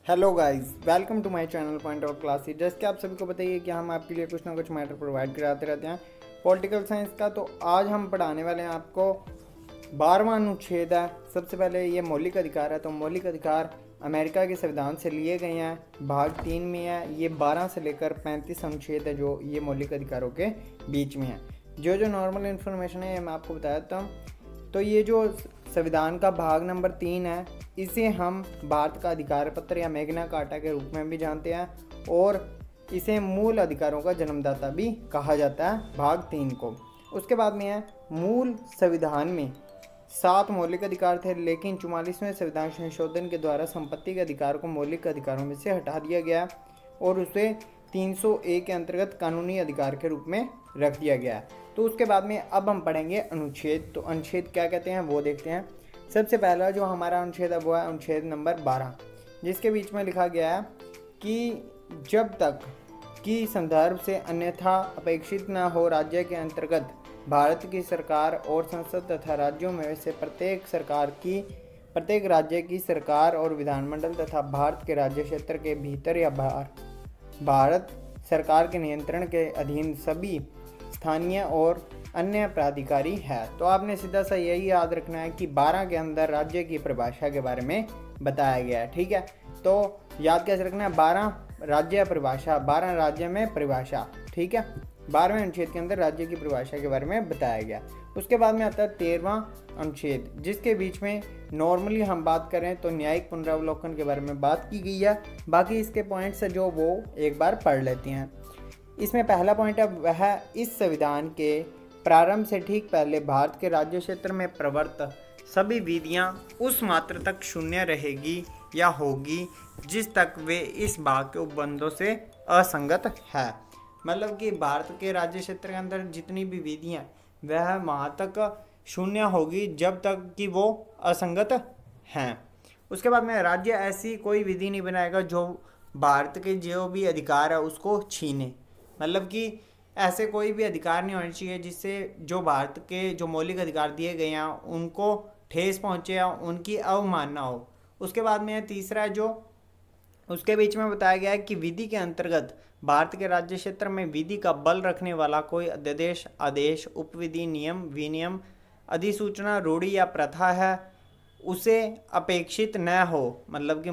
Hello guys, welcome to my channel point of classes. जैसे कि आप सभी को बताइए कि हम आपके लिए कुछ ना कुछ मैटर प्रोवाइड कराते रहते हैं पॉलिटिकल साइंस का। तो आज हम पढ़ाने वाले हैं आपको 12वां अनुच्छेद है। सबसे पहले ये मौलिक अधिकार है। तो मौलिक अधिकार अमेरिका के संविधान से लिए गए हैं, भाग 3 में है। ये 12 से लेकर 35 अनुच्छेद है जो ये मौलिक अधिकारों के बीच में है। जो नॉर्मल इन्फॉर्मेशन है मैं आपको बताया था। तो ये जो संविधान का भाग नंबर 3 है, इसे हम भारत का अधिकार पत्र या मैग्ना कार्टा के रूप में भी जानते हैं और इसे मूल अधिकारों का जन्मदाता भी कहा जाता है, भाग 3 को। उसके बाद में है मूल संविधान में 7 मौलिक अधिकार थे, लेकिन 44वें संविधान संशोधन के द्वारा संपत्ति के अधिकार को मौलिक अधिकारों में से हटा दिया गया और उसे 301 के अंतर्गत कानूनी अधिकार के रूप में रख दिया गया है। तो उसके बाद में अब हम पढ़ेंगे अनुच्छेद। तो अनुच्छेद क्या कहते हैं वो देखते हैं। सबसे पहला जो हमारा अनुच्छेद है वो है अनुच्छेद नंबर 12, जिसके बीच में लिखा गया है कि जब तक कि संदर्भ से अन्यथा अपेक्षित न हो, राज्य के अंतर्गत भारत की सरकार और संसद तथा राज्यों में से प्रत्येक राज्य की सरकार और विधानमंडल तथा भारत के राज्य क्षेत्र के भीतर या बाहर भारत सरकार के नियंत्रण के अधीन सभी स्थानीय और अन्य प्राधिकारी है। तो आपने सीधा सा यही याद रखना है कि 12 के अंदर राज्य की परिभाषा के बारे में बताया गया है। ठीक है, तो याद कैसे रखना है, 12 राज्य परिभाषा, 12 राज्य में परिभाषा। ठीक है, 12वें अनुच्छेद के अंदर राज्य की परिभाषा के बारे में बताया गया। उसके बाद में आता है 13वां अनुच्छेद, जिसके बीच में नॉर्मली हम बात करें तो न्यायिक पुनरावलोकन के बारे में बात की गई है। बाकी इसके पॉइंट्स है जो वो एक बार पढ़ लेते हैं। इसमें पहला पॉइंट है वह इस संविधान के प्रारंभ से ठीक पहले भारत के राज्य क्षेत्र में प्रवर्त सभी विधियां उस मात्र तक शून्य रहेगी या होगी जिस तक वे इस भाग के उपबंधों से असंगत है। मतलब कि भारत के राज्य क्षेत्र के अंदर जितनी भी विधियां वह वहाँ तक शून्य होगी जब तक कि वो असंगत हैं। उसके बाद में राज्य ऐसी कोई विधि नहीं बनाएगा जो भारत के जो भी अधिकार है उसको छीने। मतलब कि ऐसे कोई भी अधिकार नहीं होने चाहिए जिससे जो भारत के जो मौलिक अधिकार दिए गए हैं उनको ठेस पहुंचे या उनकी अवमानना हो। उसके बाद में तीसरा जो उसके बीच में बताया गया है कि विधि के अंतर्गत भारत के राज्य क्षेत्र में विधि का बल रखने वाला कोई अध्यादेश, आदेश, उपविधि, नियम, विनियम, अधिसूचना, रूढ़ि या प्रथा है उसे अपेक्षित न हो। मतलब कि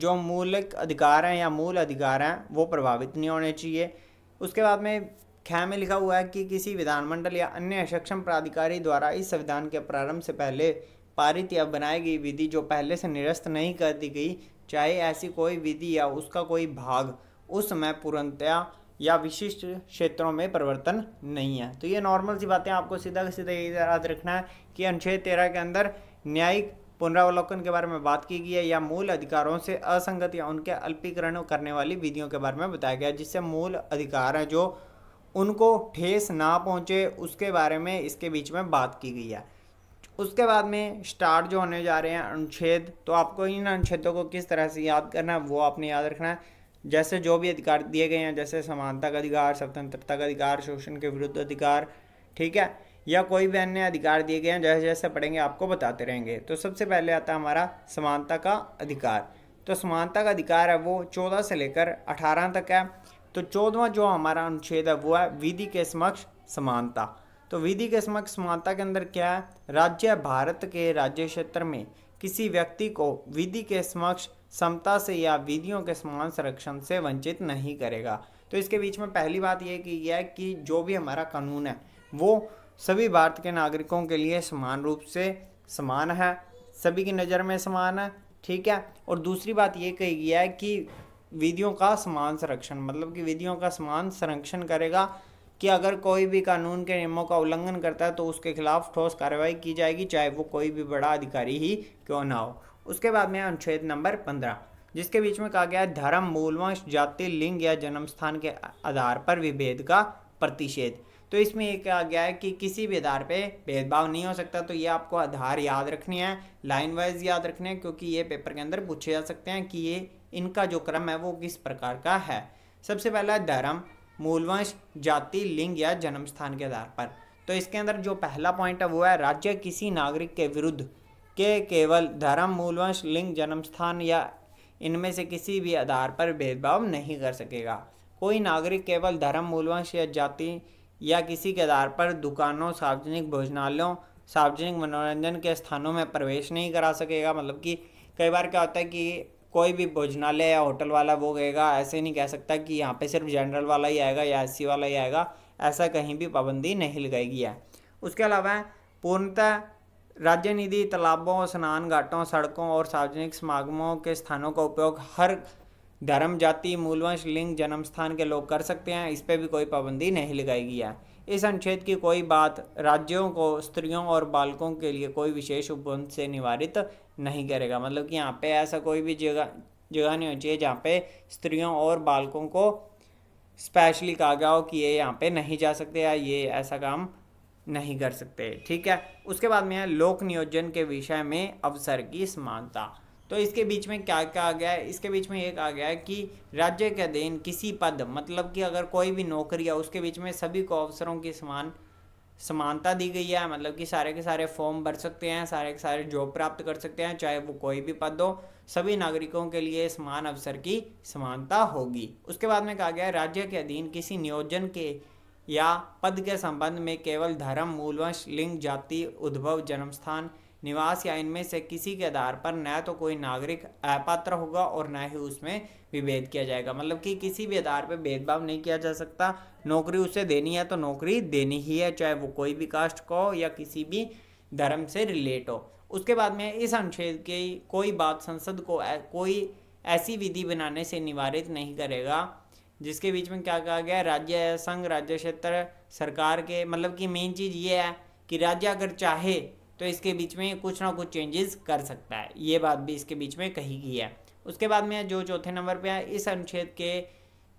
मौलिक अधिकार हैं या मूल अधिकार हैं वो प्रभावित नहीं होने चाहिए। उसके बाद में ख में लिखा हुआ है कि किसी विधानमंडल या अन्य सक्षम प्राधिकारी द्वारा इस संविधान के प्रारंभ से पहले पारित या बनाई गई विधि जो पहले से निरस्त नहीं कर दी गई, चाहे ऐसी कोई विधि या उसका कोई भाग उस समय पूर्णतया या विशिष्ट क्षेत्रों में परिवर्तन नहीं है। तो ये नॉर्मल सी बातें आपको सीधा सीधा याद रखना है कि अनुच्छेद 13 के अंदर न्यायिक पुनरावलोकन के बारे में बात की गई है या मूल अधिकारों से असंगत या उनके अल्पीकरण करने वाली विधियों के बारे में बताया गया जिससे मूल अधिकार है जो उनको ठेस ना पहुंचे उसके बारे में इसके बीच में बात की गई है। उसके बाद में स्टार्ट जो होने जा रहे हैं अनुच्छेद, तो आपको इन अनुच्छेदों को किस तरह से याद करना है वो आपने याद रखना है। जैसे जो भी अधिकार दिए गए हैं, जैसे समानता का अधिकार, स्वतंत्रता का अधिकार, शोषण के विरुद्ध अधिकार, ठीक है, या कोई भी अन्य अधिकार दिए गए हैं, जैसे जैसे पढ़ेंगे आपको बताते रहेंगे। तो सबसे पहले आता है हमारा समानता का अधिकार। तो समानता का अधिकार है वो 14 से लेकर 18 तक है। तो 14वां जो हमारा अनुच्छेद है वो है विधि के समक्ष समानता। तो विधि के समक्ष समानता के अंदर क्या है, राज्य भारत के राज्य क्षेत्र में किसी व्यक्ति को विधि के समक्ष समता से या विधियों के समान संरक्षण से वंचित नहीं करेगा। तो इसके बीच में पहली बात यह की गया है कि जो भी हमारा कानून है वो सभी भारत के नागरिकों के लिए समान रूप से समान है, सभी की नज़र में समान है। ठीक है, और दूसरी बात ये कही गई है कि विधियों का समान संरक्षण, मतलब कि विधियों का समान संरक्षण करेगा कि अगर कोई भी कानून के नियमों का उल्लंघन करता है तो उसके खिलाफ ठोस कार्रवाई की जाएगी, चाहे वो कोई भी बड़ा अधिकारी ही क्यों ना हो। उसके बाद में अनुच्छेद नंबर 15, जिसके बीच में कहा गया है धर्म, मूलवंश, जाति, लिंग या जन्म स्थान के आधार पर विभेद का प्रतिषेध। तो इसमें ये कहा गया है कि किसी भी आधार पे भेदभाव नहीं हो सकता। तो ये आपको आधार याद रखनी है, लाइन वाइज याद रखने हैं, क्योंकि ये पेपर के अंदर पूछे जा सकते हैं कि ये इनका जो क्रम है वो किस प्रकार का है। सबसे पहला है धर्म, मूलवंश, जाति, लिंग या जन्म स्थान के आधार पर। तो इसके अंदर जो पहला पॉइंट है वो है राज्य किसी नागरिक के विरुद्ध के केवल धर्म, मूलवंश, लिंग, जन्म स्थान या इनमें से किसी भी आधार पर भेदभाव नहीं कर सकेगा। कोई नागरिक केवल धर्म, मूलवंश या जाति या किसी के आधार पर दुकानों, सार्वजनिक भोजनालयों, सार्वजनिक मनोरंजन के स्थानों में प्रवेश नहीं करा सकेगा। मतलब कि कई बार क्या होता है कि कोई भी भोजनालय या होटल वाला वो कहेगा, ऐसे नहीं कह सकता कि यहाँ पे सिर्फ जनरल वाला ही आएगा या एससी वाला ही आएगा, ऐसा कहीं भी पाबंदी नहीं लगाई गई है। उसके अलावा पूर्णतः राज्य निधि तालाबों, स्नान घाटों, सड़कों और सार्वजनिक समागमों के स्थानों का उपयोग हर धर्म, जाति, मूलवंश, लिंग, जन्म स्थान के लोग कर सकते हैं। इस पर भी कोई पाबंदी नहीं लगाई गई है। इस अनुच्छेद की कोई बात राज्यों को स्त्रियों और बालकों के लिए कोई विशेष उपबंध से निवारित नहीं करेगा। मतलब कि यहाँ पे ऐसा कोई भी जगह नहीं होनी चाहिए जहाँ पे स्त्रियों और बालकों को स्पेशली कहा गया हो कि ये यहाँ पे नहीं जा सकते या ये ऐसा काम नहीं कर सकते। ठीक है। उसके बाद में है लोक नियोजन के विषय में अवसर की समानता। तो इसके बीच में क्या क्या आ गया है? इसके बीच में एक आ गया है कि राज्य के अधीन किसी पद, मतलब कि अगर कोई भी नौकरी है उसके बीच में सभी को अवसरों की समानता दी गई है। मतलब कि सारे के सारे फॉर्म भर सकते हैं, सारे के सारे जॉब प्राप्त कर सकते हैं, चाहे वो कोई भी पद हो। सभी नागरिकों के लिए समान अवसर की समानता होगी। उसके बाद में कहा गया है राज्य के अधीन किसी नियोजन के या पद के संबंध में केवल धर्म, मूलवंश, लिंग, जाति, उद्भव, जन्मस्थान, निवास या इनमें से किसी के आधार पर न तो कोई नागरिक अपात्र होगा और न ही उसमें विभेद किया जाएगा। मतलब कि किसी भी आधार पर भेदभाव नहीं किया जा सकता। नौकरी उसे देनी है तो नौकरी देनी ही है, चाहे वो कोई भी कास्ट का हो या किसी भी धर्म से रिलेट हो। उसके बाद में इस अनुच्छेद की कोई बात संसद को कोई ऐसी विधि बनाने से निवारित नहीं करेगा जिसके बीच में क्या कहा गया है, राज्य, संघ, राज्य क्षेत्र, सरकार के, मतलब कि मेन चीज़ ये है कि राज्य अगर चाहे तो इसके बीच में कुछ ना कुछ चेंजेस कर सकता है। ये बात भी इसके बीच में कही गई है। उसके बाद में जो चौथे नंबर पे है, इस अनुच्छेद के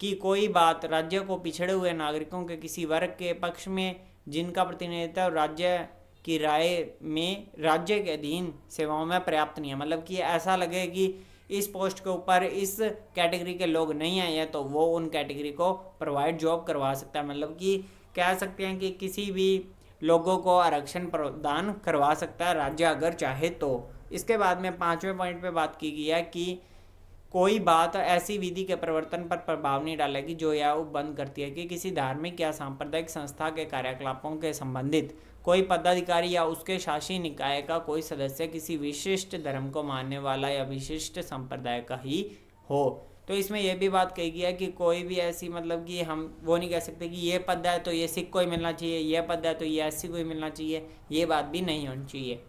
की कोई बात राज्य को पिछड़े हुए नागरिकों के किसी वर्ग के पक्ष में जिनका प्रतिनिधित्व राज्य की राय में राज्य के अधीन सेवाओं में पर्याप्त नहीं है। मतलब कि ऐसा लगे कि इस पोस्ट के ऊपर इस कैटेगरी के लोग नहीं आए हैं तो वो उन कैटेगरी को प्रोवाइड जॉब करवा सकता है। मतलब कि कह सकते हैं कि किसी भी लोगों को आरक्षण प्रदान करवा सकता है राज्य अगर चाहे तो। इसके बाद में 5वें पॉइंट पे बात की गई है कि कोई बात ऐसी विधि के प्रवर्तन पर प्रभाव नहीं डालेगी जो यह उपबंध करती है कि किसी धार्मिक या सांप्रदायिक संस्था के कार्यकलापों के संबंधित कोई पदाधिकारी या उसके शासी निकाय का कोई सदस्य किसी विशिष्ट धर्म को मानने वाला या विशिष्ट संप्रदाय का ही हो। तो इसमें यह भी बात कही गई है कि कोई भी ऐसी, मतलब कि हम वो नहीं कह सकते कि ये पद है तो ये सिख को ही मिलना चाहिए, ये पद है तो ये एससी को ही मिलना चाहिए, ये बात भी नहीं होनी चाहिए।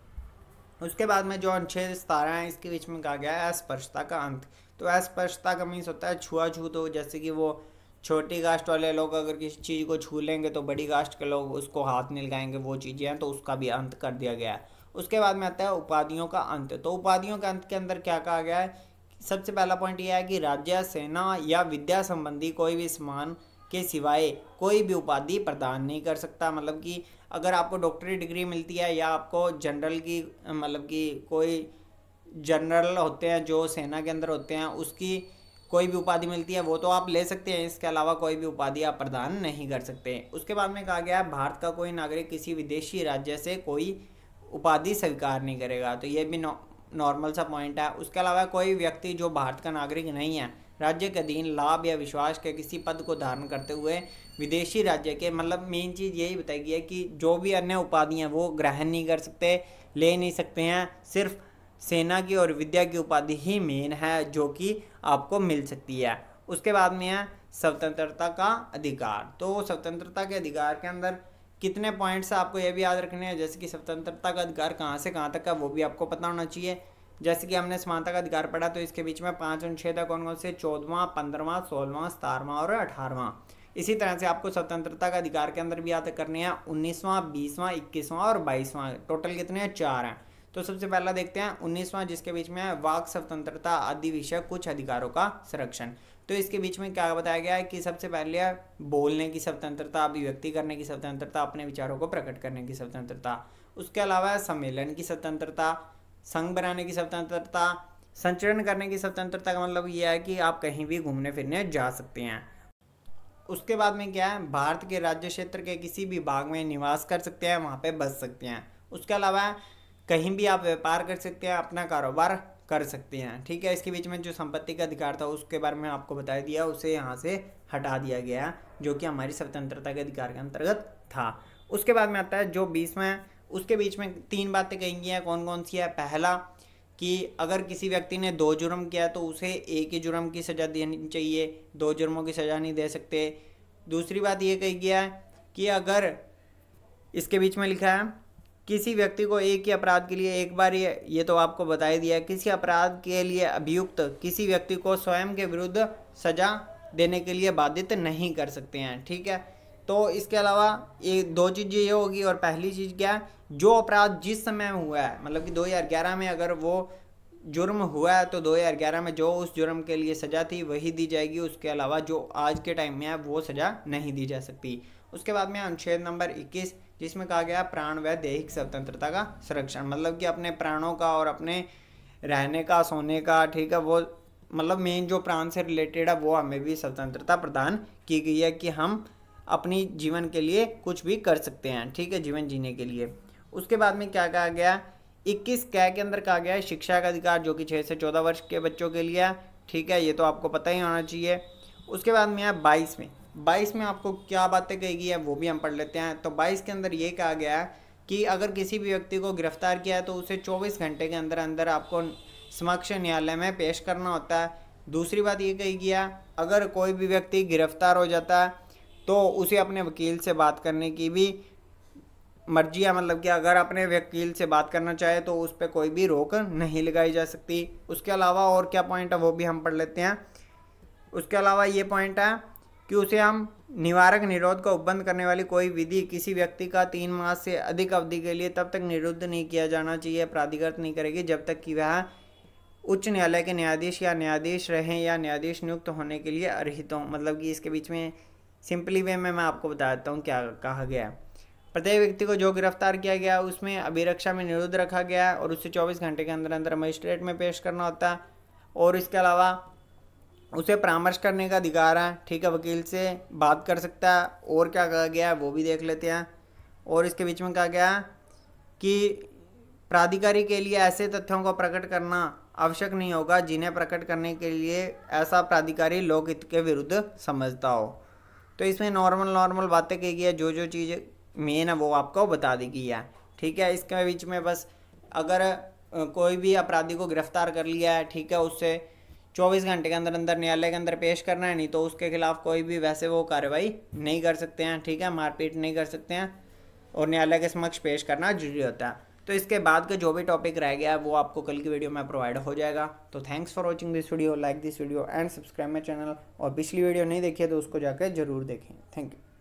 उसके बाद में जो अनुच्छेद 17 है इसके बीच में कहा गया है अस्पृश्यता का अंत। तो अस्पृश्यता का मीन्स होता है छुआछूत हो, जैसे कि वो छोटी कास्ट वाले लोग अगर किसी चीज़ को छू लेंगे तो बड़ी कास्ट के लोग उसको हाथ नहीं लगाएंगे, वो चीज़ें हैं, तो उसका भी अंत कर दिया गया है। उसके बाद में आता है उपाधियों का अंत। तो उपाधियों के अंत के अंदर क्या कहा गया है, सबसे पहला पॉइंट यह है कि राज्य, सेना या विद्या संबंधी कोई भी सम्मान के सिवाय कोई भी उपाधि प्रदान नहीं कर सकता। मतलब कि अगर आपको डॉक्टरी डिग्री मिलती है या आपको जनरल की, मतलब कि कोई जनरल होते हैं जो सेना के अंदर होते हैं, उसकी कोई भी उपाधि मिलती है वो तो आप ले सकते हैं, इसके अलावा कोई भी उपाधि आप प्रदान नहीं कर सकते। उसके बाद में कहा गया है भारत का कोई नागरिक किसी विदेशी राज्य से कोई उपाधि स्वीकार नहीं करेगा। तो ये भी नॉर्मल सा पॉइंट है। उसके अलावा कोई व्यक्ति जो भारत का नागरिक नहीं है राज्य के अधीन लाभ या विश्वास के किसी पद को धारण करते हुए विदेशी राज्य के, मतलब मेन चीज़ यही बताई गई है कि जो भी अन्य उपाधियाँ वो ग्रहण नहीं कर सकते, ले नहीं सकते हैं, सिर्फ सेना की और विद्या की उपाधि ही मेन है जो कि आपको मिल सकती है। उसके बाद में है स्वतंत्रता का अधिकार। तो स्वतंत्रता के अधिकार के अंदर कितने पॉइंट्स आपको ये भी याद रखने हैं, जैसे कि स्वतंत्रता का अधिकार कहाँ से कहाँ तक है वो भी आपको पता होना चाहिए। जैसे कि हमने समानता का अधिकार पढ़ा तो इसके बीच में 5 अनुच्छेद है, कौन कौन से, 14वां, 15वां, 16वां, 17वां और 18वां। इसी तरह से आपको स्वतंत्रता का अधिकार के अंदर भी याद करने हैं 19वां, 20वां, 21वां और 22वां। टोटल कितने हैं, 4 हैं। तो सबसे पहला देखते हैं 19वां, जिसके बीच में है वाक स्वतंत्रता आदि विषय कुछ अधिकारों का संरक्षण। तो इसके बीच में क्या बताया गया है कि सबसे पहले बोलने की स्वतंत्रता, अभिव्यक्ति करने की स्वतंत्रता, अपने विचारों को प्रकट करने की स्वतंत्रता। उसके अलावा सम्मेलन की स्वतंत्रता, संघ बनाने की स्वतंत्रता, संचरण करने की स्वतंत्रता का मतलब यह है कि आप कहीं भी घूमने फिरने जा सकते हैं। उसके बाद में क्या है, भारत के राज्य क्षेत्र के किसी भी भाग में निवास कर सकते हैं, वहाँ पे बस सकते हैं। उसके अलावा कहीं भी आप व्यापार कर सकते हैं, अपना कारोबार कर सकते हैं। ठीक है, इसके बीच में जो संपत्ति का अधिकार था उसके बारे में आपको बता दिया, उसे यहाँ से हटा दिया गया, जो कि हमारी स्वतंत्रता के अधिकार के अंतर्गत था। उसके बाद में आता है जो 20वां, उसके बीच में 3 बातें कही गई हैं। कौन कौन सी है? पहला कि अगर किसी व्यक्ति ने 2 जुर्म किया तो उसे एक ही जुर्म की सज़ा देनी चाहिए, 2 जुर्मों की सज़ा नहीं दे सकते। दूसरी बात ये कही गया है कि अगर इसके बीच में लिखा है किसी व्यक्ति को एक ही अपराध के लिए एक बार, ये तो आपको बता ही दिया, किसी अपराध के लिए अभियुक्त किसी व्यक्ति को स्वयं के विरुद्ध सजा देने के लिए बाधित नहीं कर सकते हैं। ठीक है, तो इसके अलावा ये 2 चीज़ें ये होगी। और पहली चीज़ क्या है, जो अपराध जिस समय में हुआ है, मतलब कि 2011 में अगर वो जुर्म हुआ है तो 2011 में जो उस जुर्म के लिए सज़ा थी वही दी जाएगी, उसके अलावा जो आज के टाइम में है वो सज़ा नहीं दी जा सकती। उसके बाद में अनुच्छेद नंबर 21, जिसमें कहा गया प्राण व दैहिक स्वतंत्रता का संरक्षण, मतलब कि अपने प्राणों का और अपने रहने का, सोने का, ठीक है, वो मतलब मेन जो प्राण से रिलेटेड है वो हमें भी स्वतंत्रता प्रदान की गई है कि हम अपनी जीवन के लिए कुछ भी कर सकते हैं। ठीक है, जीवन जीने के लिए। उसके बाद में क्या कहा गया, 21 कै के अंदर कहा गया है शिक्षा का अधिकार, जो कि 6 से 14 वर्ष के बच्चों के लिए है। ठीक है, ये तो आपको पता ही होना चाहिए। उसके बाद में है 22 में आपको क्या बातें कही गई है वो भी हम पढ़ लेते हैं। तो 22 के अंदर ये कहा गया है कि अगर किसी भी व्यक्ति को गिरफ्तार किया है तो उसे 24 घंटे के अंदर अंदर आपको समक्ष न्यायालय में पेश करना होता है। दूसरी बात ये कही गया, अगर कोई भी व्यक्ति गिरफ्तार हो जाता है तो उसे अपने वकील से बात करने की भी मर्जी है, मतलब कि अगर अपने वकील से बात करना चाहे तो उस पर कोई भी रोक नहीं लगाई जा सकती। उसके अलावा और क्या पॉइंट है वो भी हम पढ़ लेते हैं। उसके अलावा ये पॉइंट है कि उसे हम निवारक निरोध का उपबंध करने वाली कोई विधि किसी व्यक्ति का 3 मास से अधिक अवधि के लिए तब तक निरुद्ध नहीं किया जाना चाहिए, प्राधिकृत नहीं करेगी जब तक कि वह उच्च न्यायालय के न्यायाधीश या न्यायाधीश रहें या न्यायाधीश नियुक्त होने के लिए अर्हित हों। मतलब कि इसके बीच में सिंपली वे में मैं आपको बता देता हूँ क्या कहा गया है। प्रत्येक व्यक्ति को जो गिरफ्तार किया गया उसमें अभिरक्षा में निरुद्ध रखा गया है और उसे 24 घंटे के अंदर अंदर मजिस्ट्रेट में पेश करना होता है। और इसके अलावा उसे परामर्श करने का अधिकार है। ठीक है, वकील से बात कर सकता है। और क्या कहा गया है वो भी देख लेते हैं। और इसके बीच में कहा गया कि प्राधिकारी के लिए ऐसे तथ्यों को प्रकट करना आवश्यक नहीं होगा जिन्हें प्रकट करने के लिए ऐसा प्राधिकारी लोकहित के विरुद्ध समझता हो। तो इसमें नॉर्मल बातें कही गई है, जो चीज़ मेन है वो आपको बता दी गई है। ठीक है, इसके बीच में बस अगर कोई भी अपराधी को गिरफ्तार कर लिया है, ठीक है, उससे 24 घंटे के अंदर अंदर न्यायालय के अंदर पेश करना है, नहीं तो उसके खिलाफ कोई भी वैसे वो कार्रवाई नहीं कर सकते हैं। ठीक है, मारपीट नहीं कर सकते हैं और न्यायालय के समक्ष पेश करना जरूरी होता है। तो इसके बाद का जो भी टॉपिक रह गया है वो आपको कल की वीडियो में प्रोवाइड हो जाएगा। तो thanks for watching this video, like this video and subscribe my channel. और पिछली वीडियो नहीं देखी है तो उसको जाकर जरूर देखें। Thank you.